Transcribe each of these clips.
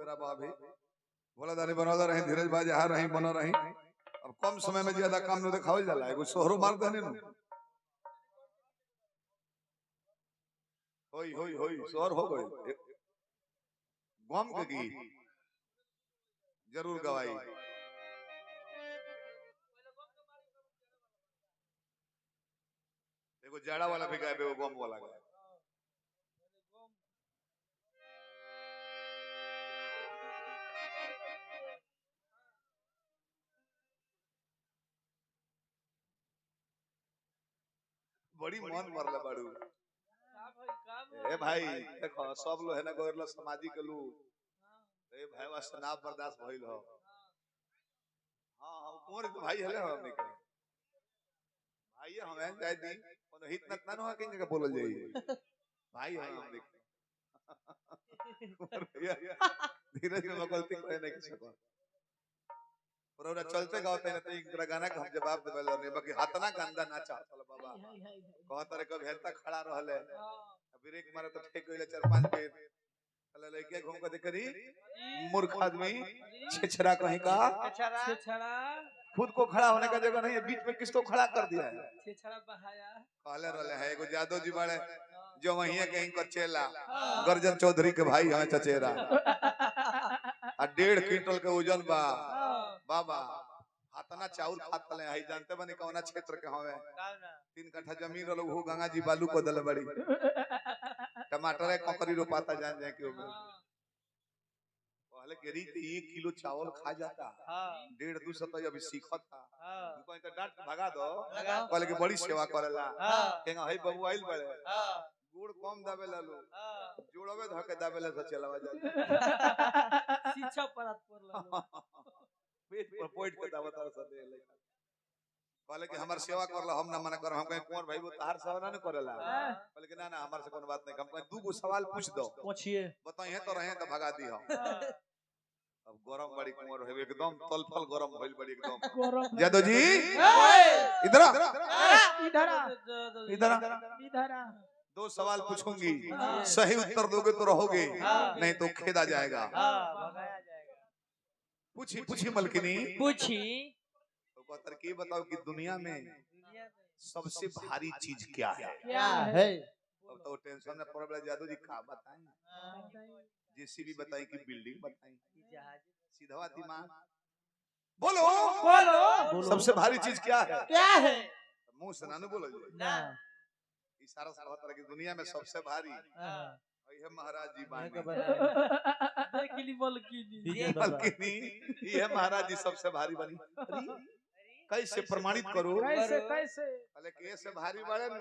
फेरा भाभी बोला दानी बनौदा रही धीरज बाज यहाँ रही बना रही अब कम समय में ज्यादा काम न दिखावल जाला एगो सोहरो मार देने नु होई होई होई सोहर हो गई गम के गीत जरूर गवाई एगो जाड़ा वाला भी गायब एगो गम वाला गायब बड़ी मन मरले बाड़ू ए भाई देखो सब लोग है ना गोरला सामाजिक लोग ए भाई वास्ते ना बर्दाश्त भइल हो हां हम कुंवर के भाई हले हमनी के भाई हमें जाय दी कोनो हित न न हो के जगह बोलल जाई भाई हमनी धीरज में गलती कोई नहीं कर सको पर ओरा चलते गावते न तो एक गाना के हम जवाब देबे नहीं बाकी हाथना गंदा नाचा चल बाबा कहत रे कब हेता खड़ा रहले ब्रेक मारे तो ठेक गइले 4-5 बेर चले लइके घूम के देख री मूर्ख आदमी छेछरा कहीं का छेछरा खुद को खड़ा होने का जगह नहीं है बीच में किसको खड़ा कर दिया है छेछरा बहाया कहले रहले है एगो जादव जी बाड़े जो वहिया कहीं कर चेला गर्जन चौधरी के भाई हमें चचेरा आ 1.5 क्विंटल के वजन बा बाबा हाथना चाउर खात ले आई जानते बनी कौना क्षेत्र के हवे 3 कट्ठा जमीन रलो हो गंगा जी बालू को दल बड़ी टमाटर ककरी रोपाता जान जाए के ओमे पहले के रीत 1 किलो चावल खा जाता 1.5-2 सौ अभी सीखत था कोई तो डांट भगा दो कहले के बड़ी सेवा करेला केंगा हई बबू आइल बड़े गुड़ कम दाबे लालो जोड़वे धके दाबे ले से चलावा जाए शिक्षा परत परला पेट पर पोइट के दावत से दे ले कहले कि हमर सेवा करला हम ना मना कर हम कहीं कुंवर भाई वो तार सेवा ना करेला कहले कि ना ना हमर से कोनो बात नहीं हम कहीं 2 गो सवाल पूछ दो पूछिए बताइए तो रहे तो भगा दी हम अब गरम बड़ी कुंवर है एकदम तलफल गरम भइल बड़ी एकदम जादव जी इधर इधर इधर 2 सवाल पूछूंगी सही उत्तर दोगे तो रहोगे नहीं तो खेद आ जाएगा भगाया जाएगा पूछी पूछी मलकिनी पूछी तो तरकीब बताओ कि दुनिया में सबसे भारी चीज क्या है अब तो टेंशन में पड़ गया जादू जी का बताएं जेसीबी बताएं कि बिल्डिंग बताएं सीधा दिमाग बोलो बोलो सबसे भारी चीज क्या है मुंह से ना बोलो ना इशारा से होता है कि दुनिया में सबसे भारी ये महाराज जी बानी देखली मलकिनी ये महाराज जी सबसे भारी बनी कैसे प्रमाणित करो कैसे कैसे अरे कैसे भारी बड़े नु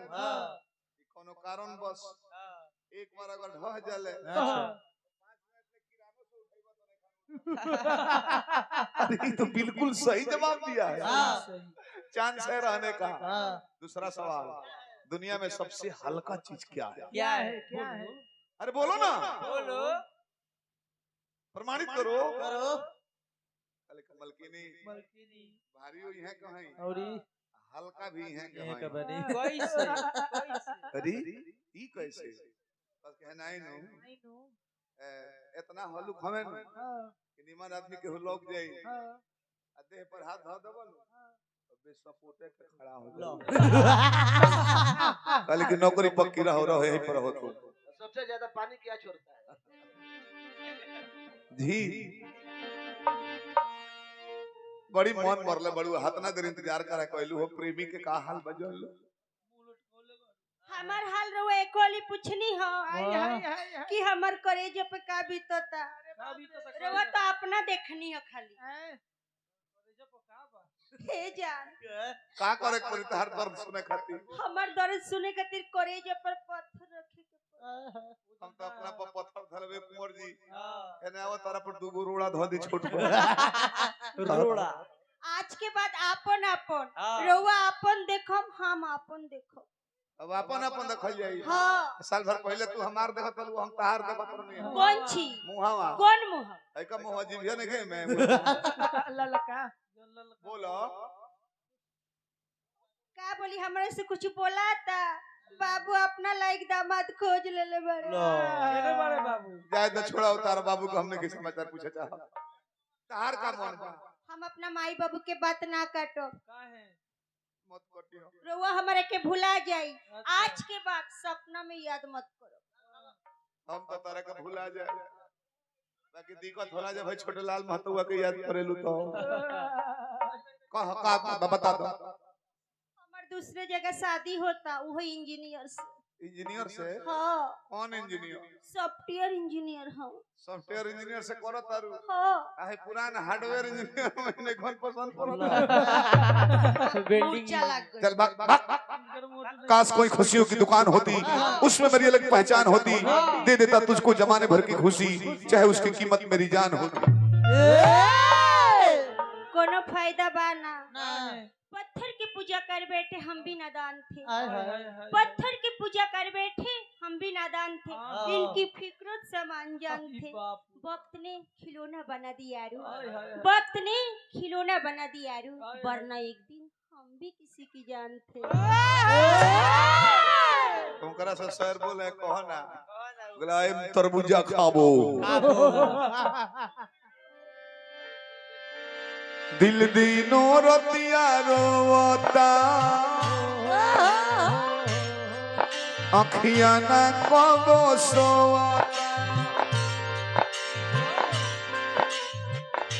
कोनो कारण बस एक बार अगर ढह जाले अरे तो बिल्कुल सही जवाब दिया है चांस है रहने का दूसरा सवाल दुनिया में सबसे हल्का चीज क्या है अरे बोलो ना बोलो प्रमाणित करो मलकिनी भारी हुई है कहीं और हल्का भी है कैसे अरे ई कैसे बस कहना ही नु इतना हलुक हमें कि निमन आदमी के लोग जाई देह पर हाथ धर देबो बे सपोर्टे के खड़ा हो कल की नौकरी पक्की रहो यही पर हो तो सबसे ज्यादा पानी क्या छोड़ता है जी बड़ी मन मरले बड़ू हाथ ना देर इंतजार करे कहलू हो प्रेमी के का हाल बजल हमार हाल रहुआ एकोली पूछनी हो कि हमार करेज पे का बीतता रहुआ तो अपना देखनी हो खाली हे जान का करे कोई तहर दर्द सुने खातिर हमार दर्द सुने खातिर करेज पर पत्थर रखे के हम तो अपना पर पत्थर धरबे कुंवर जी एने आवा तारा पर 2 गो रोड़ा धो दी छोट पर रोड़ा आज के बाद आपन आपन रहुआ आपन देखम हम आपन देखो अब अपन अपन देखल जाई हां साल भर पहले तू हमार देखत रहू हम तहार देखत रहनी कौन छी मुहावा कौन मुहा है का मुहा जी भी नहीं मैं ललका बोलो का बोली हमरा से कुछ बोला था बाबू अपना लायक दामाद खोज ले ले बड़े अरे बड़े बाबू जाए तो छोड़ा उतार बाबू को हमने के समाचार पूछे चाह तार का मन बा हम अपना माई बाबू के बात ना काटो काहे मत कटियो रउआ हमारे के भुला जाई आज के बाद सपना में याद मत करो हम तो तारा का भुला जाए बाकी दिक्कत होला जब भाई छोटे लाल महतुआ के याद करेलू तो कह का बता दो हमार दूसरे जगह शादी होता वो इंजीनियर से इंजीनियर से हाँ कौन इंजीनियर सॉफ्टवेयर इंजीनियर हाँ सॉफ्टवेयर इंजीनियर से करो तारू हाँ आहे पुराना हार्डवेयर इंजीनियर मैंने कौन पसंद करो मूर्छा लग गई चल भाग काश कोई खुशियों की दुकान होती उसमें मेरी अलग पहचान होती दे देता तुझको जमाने भर की खुशी चाहे उसकी कीमत मेरी जान होती कोनो फायदा बाना पत्थर की पूजा कर बैठे हम भी नादान थे पत्थर की पूजा कर बैठे हम भी नादान थे इनकी फिक्रों समान जान थे वक्त ने खिलौना बना दिया वक्त ने खिलौना बना दिया वरना एक दिन हम भी किसी की जान थे तुमकरा से शेर बोले कहो ना गुलाम तरबूजा खाबो दिल दीनो रतिया रोता अखियां ना कबो सोता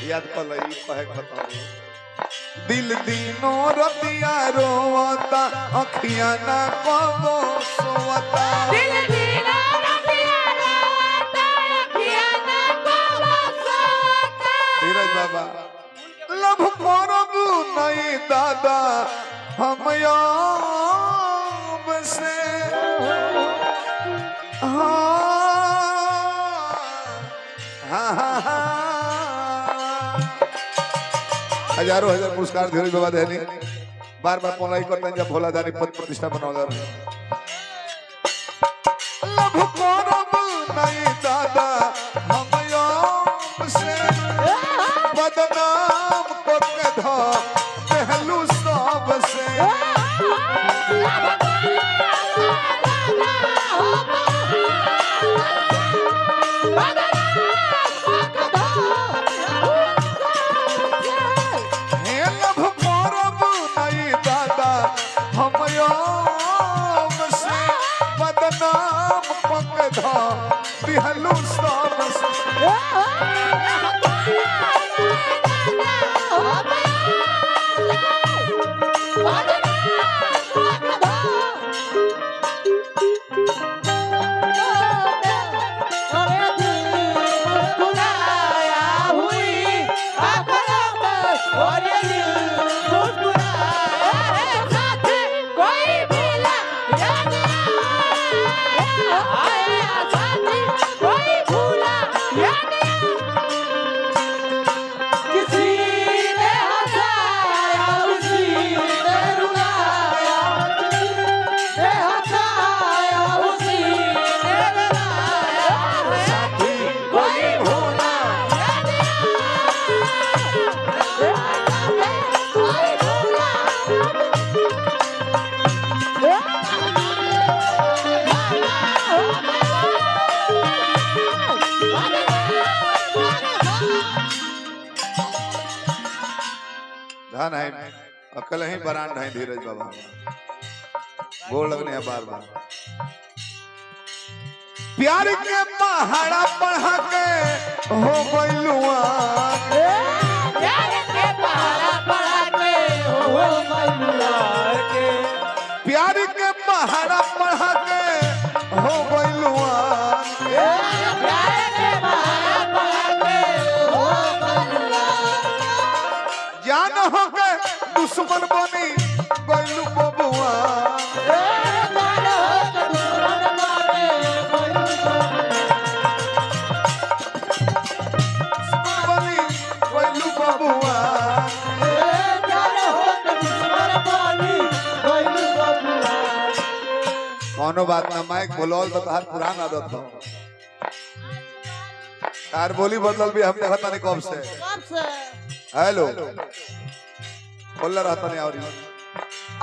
याद कर लई कहे बताओ दिल दीनो रतिया रोता अखियां ना कबो सोता दिल दीनो रतिया रोता अखियां ना कबो सोता धीरज बाबा लब करब नहीं दादा हम याब से हजारों हजार पुरस्कार धीरज बाबा देनी बार बार पौलाई करते हैं जब भोला दानी पद प्रतिष्ठा बनौला लब करब नहीं दादा हम याब से बदनाम को कधा पहलू सब से हे लभ करब नहीं दादा हम याम से बदनाम को कधा पहलू सब से धन है अकल ही बरांड है धीरज बाबा गोड़ लगने हैं बार बार प्यार के पहाड़ा पढ़ा के हो गइलुआ प्यार के पहाड़ा पढ़ा के हो गइलुआ प्यार के पहाड़ा पढ़ा के हो गइलुआ प्यार के पहाड़ा पढ़ा के हो गइलुआ जान हो के दुश्मन बनी गइलु बबुआ कौनो बात ना माइक बोलौल तो तार पुरान आदत हो तार बोली बदल भी हमने पता नहीं कब से हेलो बोल रहता नहीं और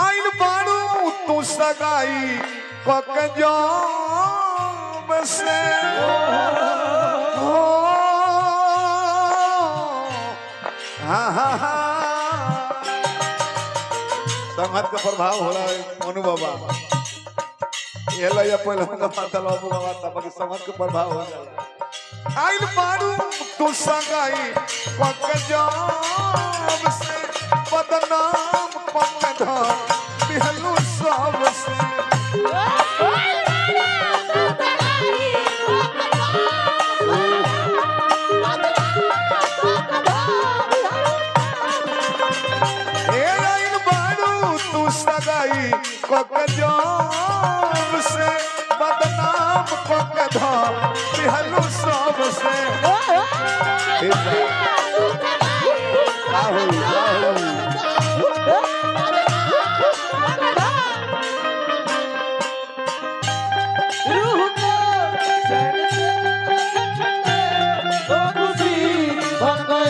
आइन बाड़ू तू सगाई जाम से हो संगत का प्रभाव हो रहा है मनु बाबा ये लो या पहले हम माता बाबू बाबा तब के संगत का प्रभाव हो जाला आइल मारू तू संगाई पक जाम से बदनाम पक धाम बिहलू सब से पक जाम से बदनाम पक धाम बिहलू सब से रूह को चैन से वो खुशी बन गए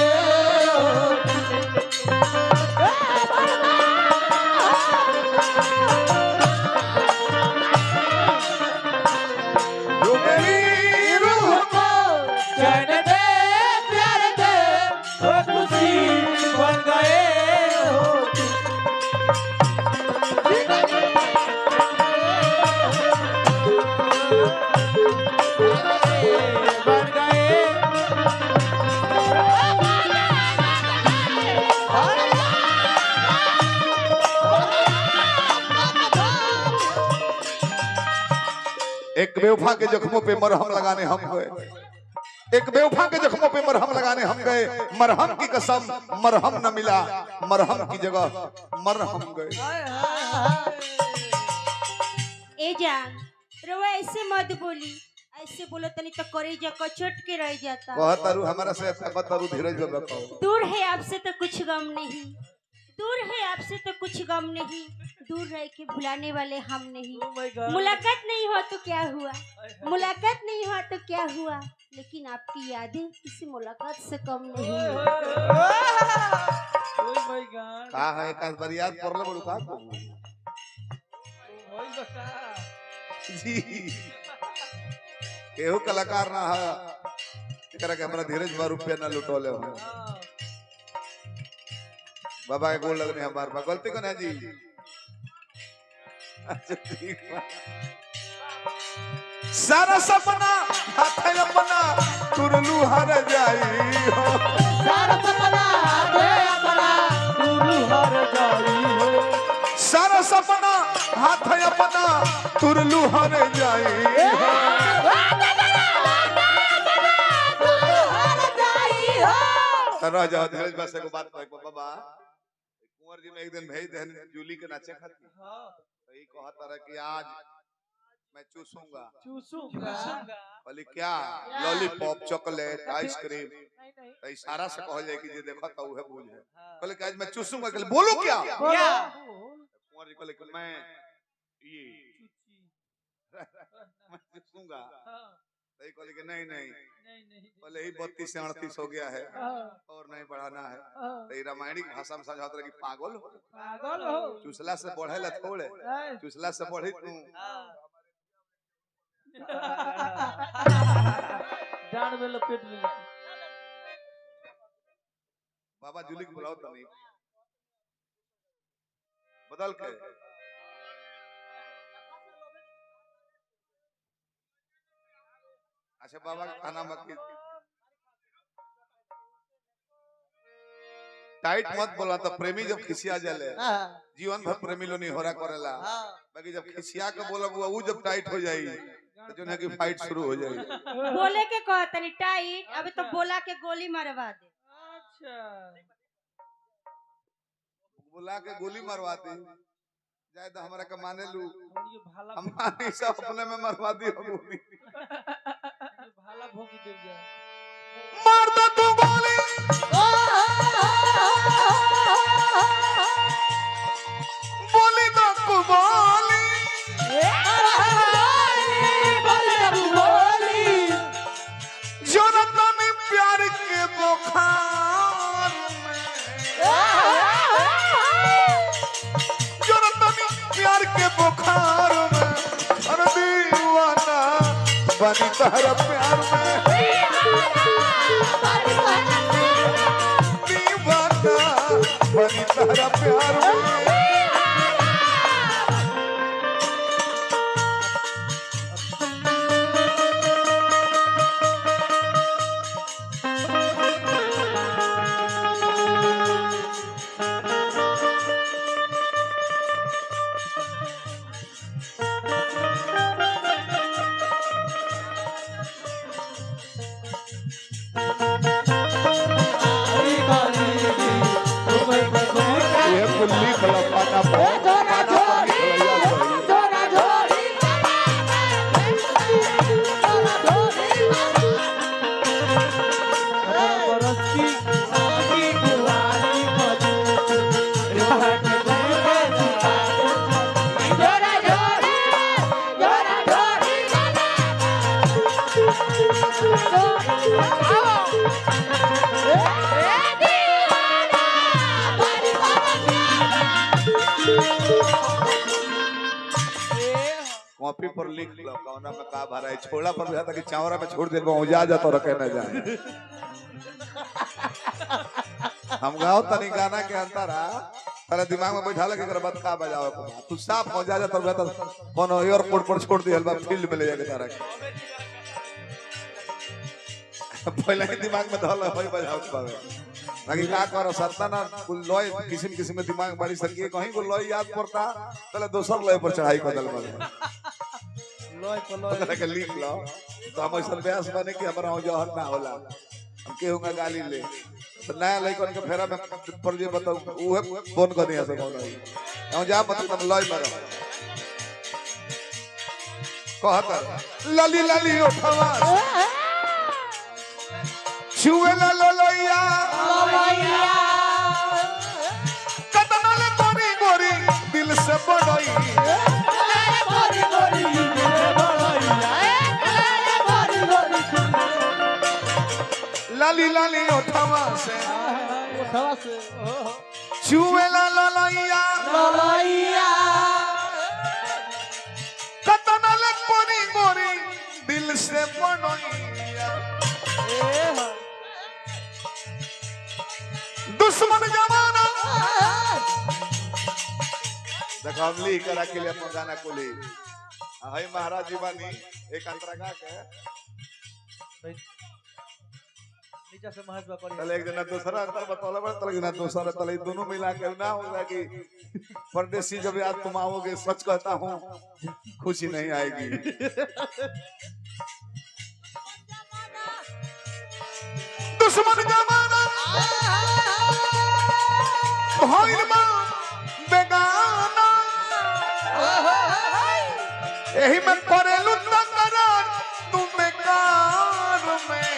एक बेवफा के जख्मों पे मरहम लगाने हम गए एक बेवफा के जख्मों पे मरहम लगाने हम गए मरहम की कसम मरहम न मिला मरहम की जगह मरहम गए ए जान रवा ऐसे मत बोली ऐसे बोलो तनी तो करेजा कचोट के रह जाता कहतारू हमारा से कहतारू धीरज बाबा को दूर है आपसे तो कुछ गम नहीं दूर है आपसे तो कुछ गम नहीं दूर रह के भुलाने वाले हम नहीं मुलाकात नहीं हुआ तो क्या हुआ मुलाकात नहीं हुआ तो क्या हुआ लेकिन आपकी यादें किसी मुलाकात से कम नहीं का है एक बार याद कर ले बड़ू का जी केहू कलाकार ना है एकरा के हमरा धीरज बा रुपया ना लुटोले हो बाबा के गोल लगने हमार बा गलती कने जी अच्छा ठीक बा सारा सपना हाथ अपना तुरलू हर जाई हो सारा सपना हाथ अपना तुरलू हर जाई हो सारा सपना हाथ अपना तुरलू हर जाई हो रह जाओ धीरज बस को बात कह बाबा कुंवर जी में एक दिन भेज दे जूली के नाचे खातिर तो ये कहता रहा कि आज मैं चूसूंगा बोली क्या लॉलीपॉप चॉकलेट आइसक्रीम तो इशारा से कह जाए कि जे देखो तो वह बुझ है बोले कि आज मैं चूसूंगा कहले बोलो क्या कुंवर जी कहले कि मैं ये मैं चूसूंगा तो ये कहले कि नहीं नहीं बोले ही 32 से 38 हो गया है और नहीं बढ़ाना है तो ये रामायणी की भाषा में समझाता रहा कि पागल हो चूसला से बढ़े ला थोड़े चूसला से बढ़ी तू डांड में लपेट ले बाबा जूली को बुलाओ तो नहीं बदल के अच्छा बाबा का खाना मत की टाइट मत बोला तो प्रेमी जब खिसिया जाले जीवन भर प्रेमी लो नहीं होरा करेला बाकी जब खिसिया के बोलब वो जब टाइट हो जाई तो जो है कि फाइट शुरू हो जाई बोले के कहतनी टाइट अबे तो बोला के गोली मरवा दे अच्छा बोला के गोली मरवा दे जाए तो हमारा के माने लू भाला हमारे सब अपने में मरवा दी हो गोली भाला भोगी दे जा मार दो तू गोली बोली तो कुबाली जो रतनी प्यार के बुखार में जो रतनी प्यार के बुखार में बनी तहरा प्यार में दीवाना बनी तहरा प्यार में ये कुल्ली खलपाना कॉपी पर लिख लो कौना में का भरा है छोड़ा पर जाता कि चावरा में छोड़ दे जा जा तो रखे न जाए हम गाओ तनी गाना के अंतरा तेरे दिमाग में बैठा लगे बात का बजाओ को तू साफ हो जा जा तो बेहतर कोनो एयरपोर्ट पर छोड़ दे हलवा फील्ड में ले जाके तारा पहले ही दिमाग में धल होई बजाओ पावे बाकी का करो सत्ता ना कुल लय किस्म किस्म में दिमाग बारी सके कहीं को लय याद पड़ता पहले दूसर लय पर चढ़ाई कर दल लय के लिख लो तो हम ऐसा अभ्यास बने कि हमरा जहर ना होला हम केहूंगा गाली ले तो नया लइकन के फेरा में पर जे बताओ उहे फोन कर दिया सब हम जा मतलब लय मारो कहत लाली लाली उठवा छुए ला लोलैया कतना ले गोरी गोरी दिल से बड़ई लाली लाली उठवा से छुए ला लोलैया कतना ले गोरी गोरी दिल से बड़ई दुश्मन जमाना देखो हम ली करा के लिए अपना गाना को ली हाय महाराज जीवानी एक अंतरा गा के नीचे से महज पर तले एक जना दूसरा अंतर बतौला बड़ा तले जना दूसरा तले दोनों मिला के ना होगा कि परदेसी जब याद तुम आओगे सच कहता हूँ खुशी नहीं आएगी दुश्मन जमाना भइलबा बेगाना एही में करेलु तकरार तू बेकार में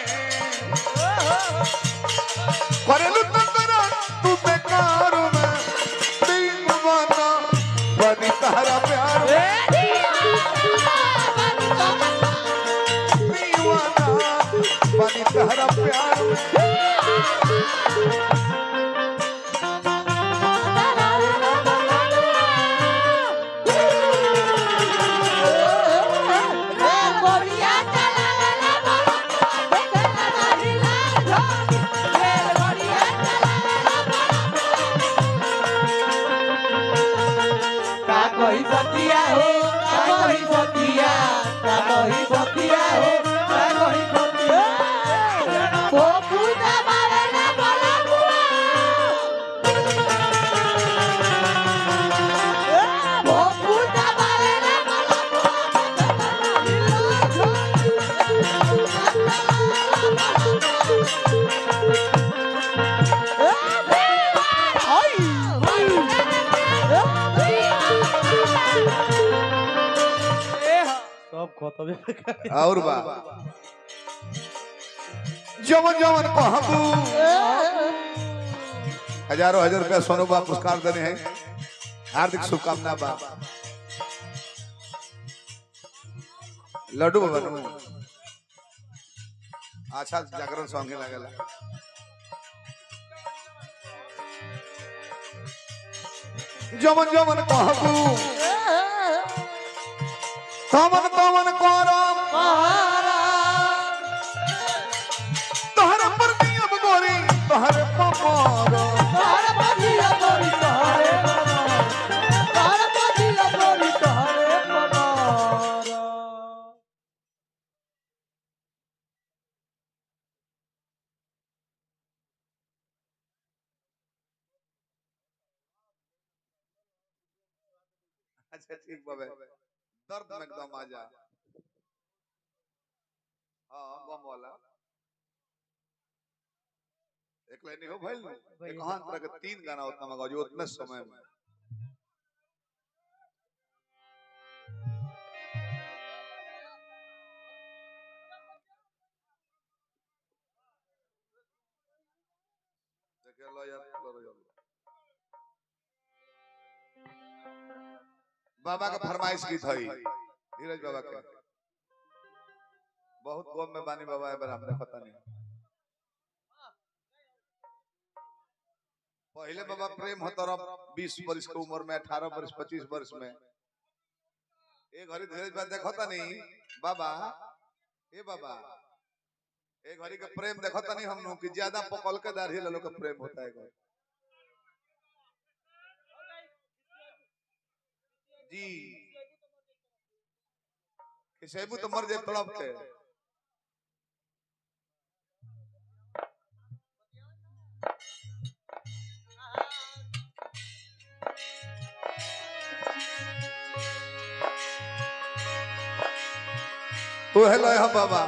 करेलु तकरार तू बेकार में दीवाना बनी तहरा प्यार में दीवाना बनी तहरा प्यार में और बा जवन जवन कहबू हजारों हजार रुपया सोनू बा पुरस्कार देने हैं हार्दिक शुभकामना बा लड्डू बनू अच्छा जागरण सॉन्ग लगेला जवन जवन कहबू तमन तमन करम अच्छा ठीक बाबे दर्द में एकदम आ जा हां गम वाला एक लाइन हो भइल एक हां तरह के 3 गाना उतना मगा जो उतने समय में देख लो यार बाबा का फरमाइश की थई धीरज बाबा के बहुत गम में बानी बाबा है पर हमने पता नहीं पहले बाबा प्रेम होता रहा 20 वर्ष की उम्र में 18 वर्ष 25 वर्ष में एक घड़ी धीरज बाबा देखता नहीं बाबा ए बाबा एक घड़ी का प्रेम देखता नहीं हम लोग कि ज्यादा पकल के दाढ़ी ले लो का प्रेम होता है जी किसेबू तो मर जाए तड़प के ओ हेलो बाबा